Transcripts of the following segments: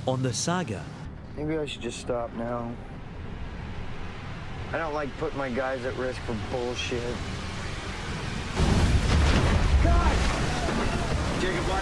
on the saga. Maybe I should just stop now. I don't like putting my guys at risk for bullshit.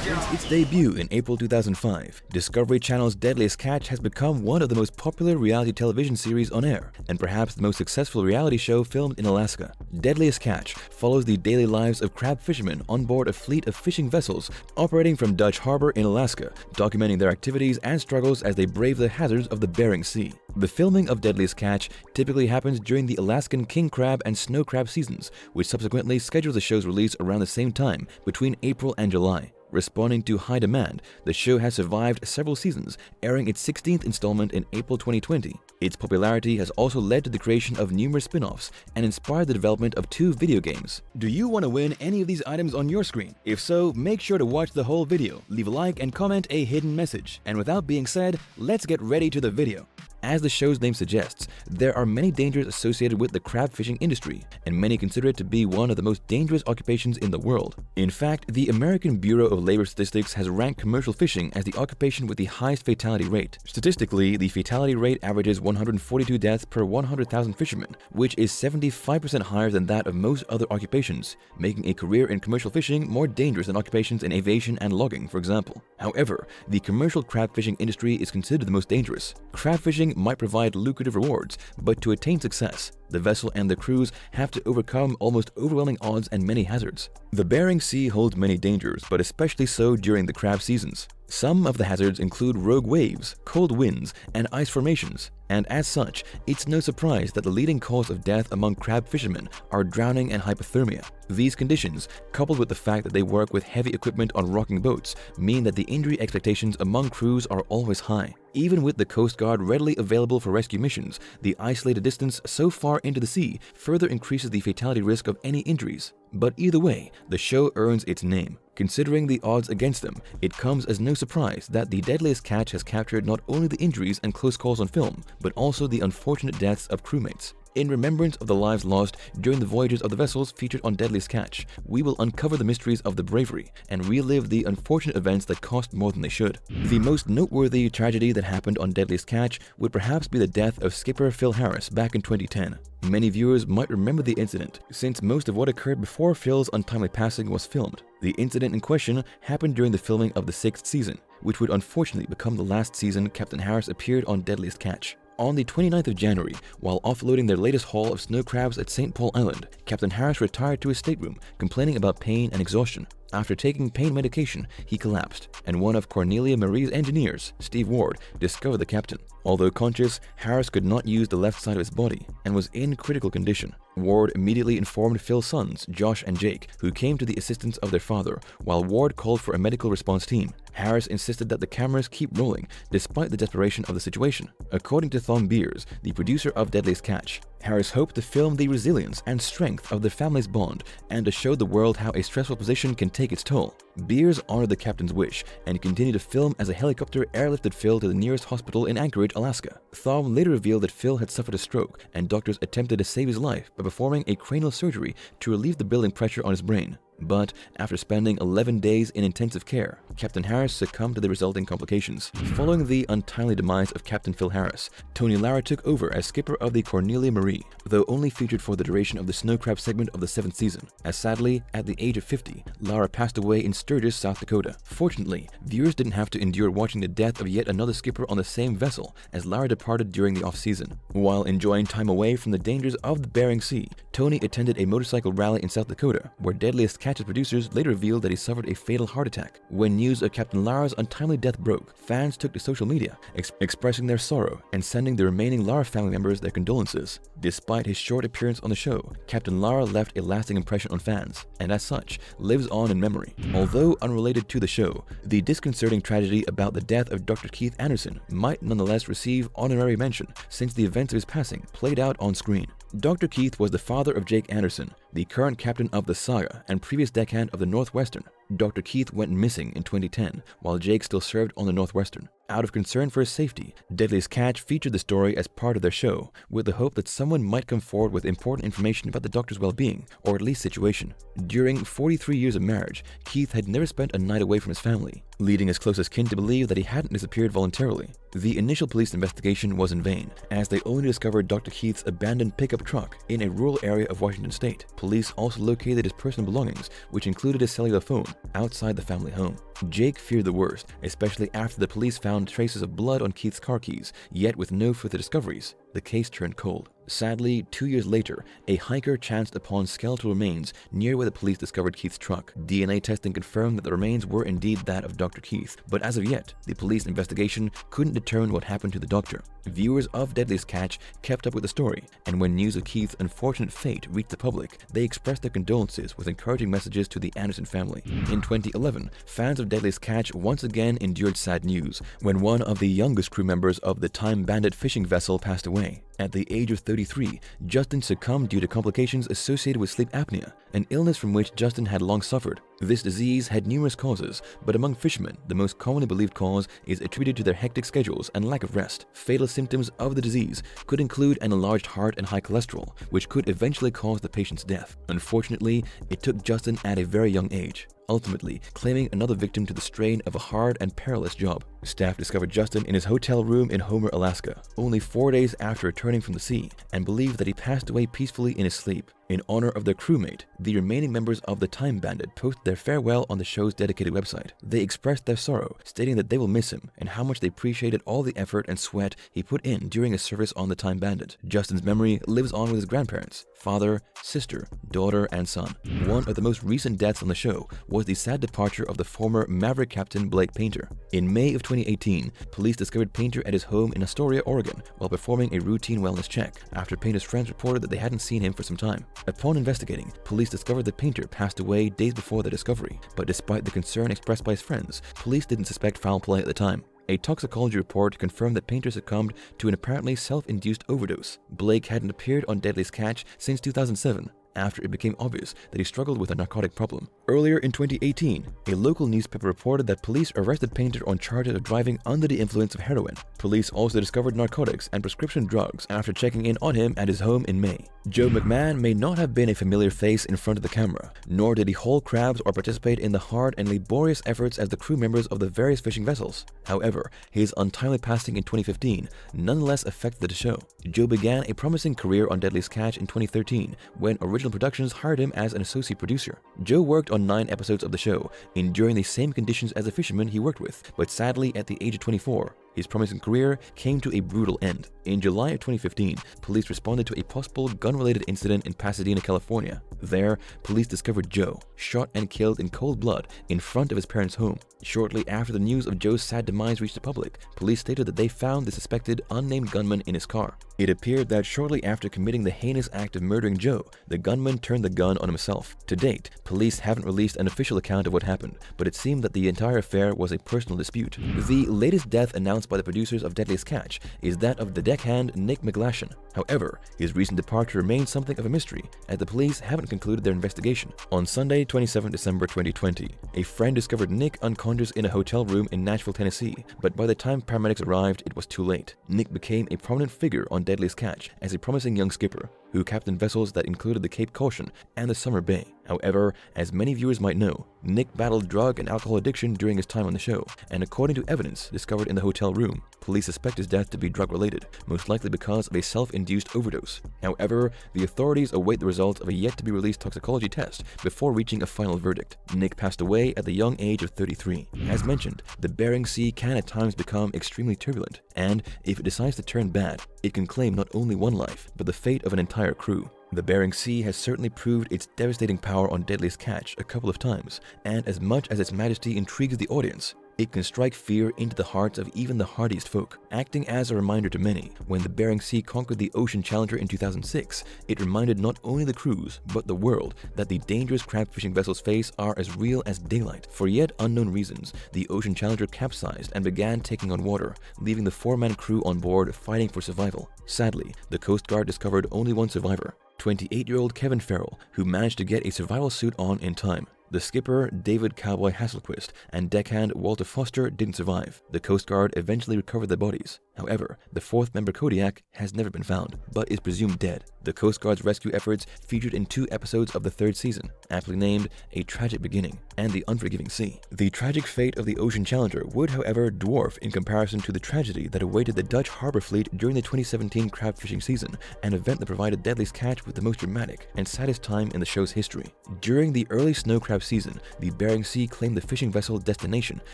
Since its debut in April 2005, Discovery Channel's Deadliest Catch has become one of the most popular reality television series on air, and perhaps the most successful reality show filmed in Alaska. Deadliest Catch follows the daily lives of crab fishermen on board a fleet of fishing vessels operating from Dutch Harbor in Alaska, documenting their activities and struggles as they brave the hazards of the Bering Sea. The filming of Deadliest Catch typically happens during the Alaskan king crab and snow crab seasons, which subsequently schedules the show's release around the same time, between April and July. Responding to high demand, the show has survived several seasons, airing its 16th installment in April 2020. Its popularity has also led to the creation of numerous spin-offs and inspired the development of 2 video games. Do you want to win any of these items on your screen? If so, make sure to watch the whole video, leave a like, and comment a hidden message. And without being said, let's get ready to the video. As the show's name suggests, there are many dangers associated with the crab fishing industry, and many consider it to be one of the most dangerous occupations in the world. In fact, the American Bureau of Labor Statistics has ranked commercial fishing as the occupation with the highest fatality rate. Statistically, the fatality rate averages 142 deaths per 100,000 fishermen, which is 75% higher than that of most other occupations, making a career in commercial fishing more dangerous than occupations in aviation and logging, for example. However, the commercial crab fishing industry is considered the most dangerous. Crab fishing might provide lucrative rewards, but to attain success, the vessel and the crews have to overcome almost overwhelming odds and many hazards. The Bering Sea holds many dangers, but especially so during the crab seasons. Some of the hazards include rogue waves, cold winds, and ice formations, and as such, it's no surprise that the leading cause of death among crab fishermen are drowning and hypothermia. These conditions, coupled with the fact that they work with heavy equipment on rocking boats, mean that the injury expectations among crews are always high. Even with the Coast Guard readily available for rescue missions, the isolated distance so far into the sea further increases the fatality risk of any injuries. But either way, the show earns its name. Considering the odds against them, it comes as no surprise that the Deadliest Catch has captured not only the injuries and close calls on film, but also the unfortunate deaths of crewmates. In remembrance of the lives lost during the voyages of the vessels featured on Deadliest Catch, we will uncover the mysteries of the bravery and relive the unfortunate events that cost more than they should. The most noteworthy tragedy that happened on Deadliest Catch would perhaps be the death of skipper Phil Harris back in 2010. Many viewers might remember the incident, since most of what occurred before Phil's untimely passing was filmed. The incident in question happened during the filming of the 6th season, which would unfortunately become the last season Captain Harris appeared on Deadliest Catch. On the 29th of January, while offloading their latest haul of snow crabs at St. Paul Island, Captain Harris retired to his stateroom, complaining about pain and exhaustion. After taking pain medication, he collapsed, and one of Cornelia Marie's engineers, Steve Ward, discovered the captain. Although conscious, Harris could not use the left side of his body and was in critical condition. Ward immediately informed Phil's sons, Josh and Jake, who came to the assistance of their father, while Ward called for a medical response team. Harris insisted that the cameras keep rolling, despite the desperation of the situation. According to Thom Beers, the producer of Deadliest Catch, Harris hoped to film the resilience and strength of their family's bond and to show the world how a stressful position can take its toll. Beers honored the captain's wish and continued to film as a helicopter airlifted Phil to the nearest hospital in Anchorage, Alaska. Thom later revealed that Phil had suffered a stroke and doctors attempted to save his life by performing a cranial surgery to relieve the building pressure on his brain. But after spending 11 days in intensive care, Captain Harris succumbed to the resulting complications. Following the untimely demise of Captain Phil Harris, Tony Lara took over as skipper of the Cornelia Marie, though only featured for the duration of the snow crab segment of the 7th season, as sadly, at the age of 50, Lara passed away in Sturgis, South Dakota. Fortunately, viewers didn't have to endure watching the death of yet another skipper on the same vessel, as Lara departed during the off-season. While enjoying time away from the dangers of the Bering Sea, Tony attended a motorcycle rally in South Dakota, where Deadliest Catch's producers later revealed that he suffered a fatal heart attack. When news of Captain Lara's untimely death broke, fans took to social media, expressing their sorrow and sending the remaining Lara family members their condolences. Despite his short appearance on the show, Captain Lara left a lasting impression on fans, and as such, lives on in memory. Although unrelated to the show, the disconcerting tragedy about the death of Dr. Keith Anderson might nonetheless receive honorary mention, since the events of his passing played out on screen. Dr. Keith was the father of Jake Anderson, the current captain of the Saga and previous deckhand of the Northwestern. Dr. Keith went missing in 2010, while Jake still served on the Northwestern. Out of concern for his safety, Deadliest Catch featured the story as part of their show, with the hope that someone might come forward with important information about the doctor's well-being, or at least situation. During 43 years of marriage, Keith had never spent a night away from his family, leading his closest kin to believe that he hadn't disappeared voluntarily. The initial police investigation was in vain, as they only discovered Dr. Keith's abandoned pickup truck in a rural area of Washington state. Police also located his personal belongings, which included his cellular phone, outside the family home. Jake feared the worst, especially after the police found traces of blood on Keith's car keys, yet with no further discoveries. The case turned cold. Sadly, 2 years later, a hiker chanced upon skeletal remains near where the police discovered Keith's truck. DNA testing confirmed that the remains were indeed that of Dr. Keith, but as of yet, the police investigation couldn't determine what happened to the doctor. Viewers of Deadliest Catch kept up with the story, and when news of Keith's unfortunate fate reached the public, they expressed their condolences with encouraging messages to the Anderson family. In 2011, fans of Deadliest Catch once again endured sad news when one of the youngest crew members of the Time Bandit fishing vessel passed away. At the age of 33, Justin succumbed due to complications associated with sleep apnea, an illness from which Justin had long suffered. This disease had numerous causes, but among fishermen, the most commonly believed cause is attributed to their hectic schedules and lack of rest. Fatal symptoms of the disease could include an enlarged heart and high cholesterol, which could eventually cause the patient's death. Unfortunately, it took Justin at a very young age, ultimately claiming another victim to the strain of a hard and perilous job. Staff discovered Justin in his hotel room in Homer, Alaska, only 4 days after returning from the sea, and believed that he passed away peacefully in his sleep. In honor of their crewmate, the remaining members of the Time Bandit posted their farewell on the show's dedicated website. They expressed their sorrow, stating that they will miss him and how much they appreciated all the effort and sweat he put in during his service on the Time Bandit. Justin's memory lives on with his grandparents, father, sister, daughter, and son. One of the most recent deaths on the show was the sad departure of the former Maverick captain Blake Painter. In May of 2018, police discovered Painter at his home in Astoria, Oregon, while performing a routine wellness check, after Painter's friends reported that they hadn't seen him for some time. Upon investigating, police discovered that Painter passed away days before the discovery, but despite the concern expressed by his friends, police didn't suspect foul play at the time. A toxicology report confirmed that Painter succumbed to an apparently self-induced overdose. Blake hadn't appeared on Deadliest Catch since 2007, after it became obvious that he struggled with a narcotic problem. Earlier in 2018, a local newspaper reported that police arrested Painter on charges of driving under the influence of heroin. Police also discovered narcotics and prescription drugs after checking in on him at his home in May. Joe Mcmahon may not have been a familiar face in front of the camera, nor did he haul crabs or participate in the hard and laborious efforts as the crew members of the various fishing vessels. However, his untimely passing in 2015 nonetheless affected the show. Joe began a promising career on Deadliest Catch in 2013 when Original Productions hired him as an associate producer. Joe worked on 9 episodes of the show, enduring the same conditions as the fishermen he worked with, but sadly at the age of 24, his promising career came to a brutal end. In July of 2015, police responded to a possible gun-related incident in Pasadena, California. There, police discovered Joe, shot and killed in cold blood in front of his parents' home. Shortly after the news of Joe's sad demise reached the public, police stated that they found the suspected unnamed gunman in his car. It appeared that shortly after committing the heinous act of murdering Joe, the gunman turned the gun on himself. To date, police haven't released an official account of what happened, but it seemed that the entire affair was a personal dispute. The latest death announced by the producers of Deadliest Catch is that of the deckhand Nick McGlashan. However, his recent departure remains something of a mystery, as the police haven't concluded their investigation. On Sunday, 27 December 2020, a friend discovered Nick unconscious in a hotel room in Nashville, Tennessee, but by the time paramedics arrived, it was too late. Nick became a prominent figure on Deadliest Catch as a promising young skipper who captained vessels that included the Cape Caution and the Summer Bay. However, as many viewers might know, Nick battled drug and alcohol addiction during his time on the show, and according to evidence discovered in the hotel room, police suspect his death to be drug-related, most likely because of a self-induced overdose. However, the authorities await the results of a yet-to-be-released toxicology test before reaching a final verdict. Nick passed away at the young age of 33. As mentioned, the Bering Sea can at times become extremely turbulent, and if it decides to turn bad, it can claim not only one life, but the fate of an entire crew. The Bering Sea has certainly proved its devastating power on Deadliest Catch a couple of times, and as much as its majesty intrigues the audience, it can strike fear into the hearts of even the hardiest folk. Acting as a reminder to many, when the Bering Sea conquered the Ocean Challenger in 2006, it reminded not only the crews, but the world, that the dangerous crab fishing vessels face are as real as daylight. For yet unknown reasons, the Ocean Challenger capsized and began taking on water, leaving the 4-man crew on board fighting for survival. Sadly, the Coast Guard discovered only one survivor, 28-year-old Kevin Farrell, who managed to get a survival suit on in time. The skipper, David Cowboy Hasselquist, and deckhand Walter Foster didn't survive. The Coast Guard eventually recovered their bodies. However, the fourth member Kodiak has never been found, but is presumed dead. The Coast Guard's rescue efforts featured in 2 episodes of the 3rd season, aptly named A Tragic Beginning and The Unforgiving Sea. The tragic fate of the Ocean Challenger would, however, dwarf in comparison to the tragedy that awaited the Dutch harbor fleet during the 2017 crab fishing season, an event that provided Deadliest Catch with the most dramatic and saddest time in the show's history. During the early snow crab season, the Bering Sea claimed the fishing vessel Destination,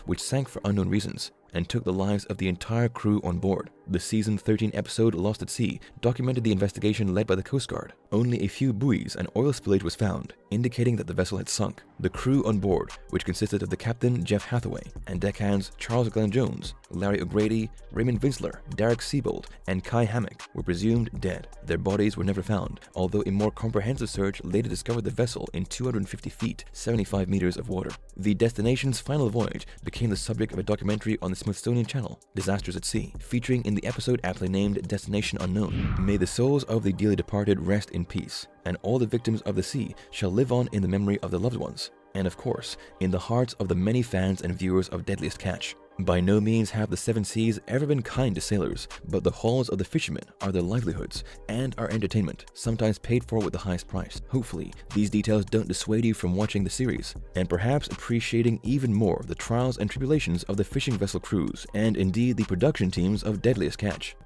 which sank for unknown reasons, and took the lives of the entire crew on board. The season 13 episode Lost at Sea documented the investigation led by the Coast Guard. Only a few buoys and oil spillage was found, indicating that the vessel had sunk. The crew on board, which consisted of the captain Jeff Hathaway and deckhands Charles Glenn Jones, Larry O'Grady, Raymond Vinsler, Derek Siebold, and Kai Hammock, were presumed dead. Their bodies were never found, although a more comprehensive search later discovered the vessel in 250 feet, 75 meters of water. The Destination's final voyage became the subject of a documentary on the Smithsonian Channel, Disasters at Sea, featuring in the episode aptly named Destination Unknown. May the souls of the dearly departed rest in peace, and all the victims of the sea shall live on in the memory of their loved ones, and of course, in the hearts of the many fans and viewers of Deadliest Catch. By no means have the 7 seas ever been kind to sailors, but the hauls of the fishermen are their livelihoods and our entertainment, sometimes paid for with the highest price. Hopefully, these details don't dissuade you from watching the series, and perhaps appreciating even more the trials and tribulations of the fishing vessel crews, and indeed the production teams of Deadliest Catch.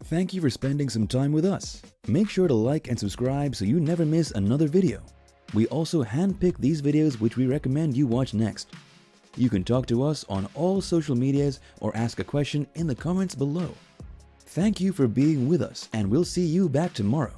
Thank you for spending some time with us. Make sure to like and subscribe so you never miss another video. We also handpick these videos which we recommend you watch next. You can talk to us on all social medias or ask a question in the comments below. Thank you for being with us, and we'll see you back tomorrow.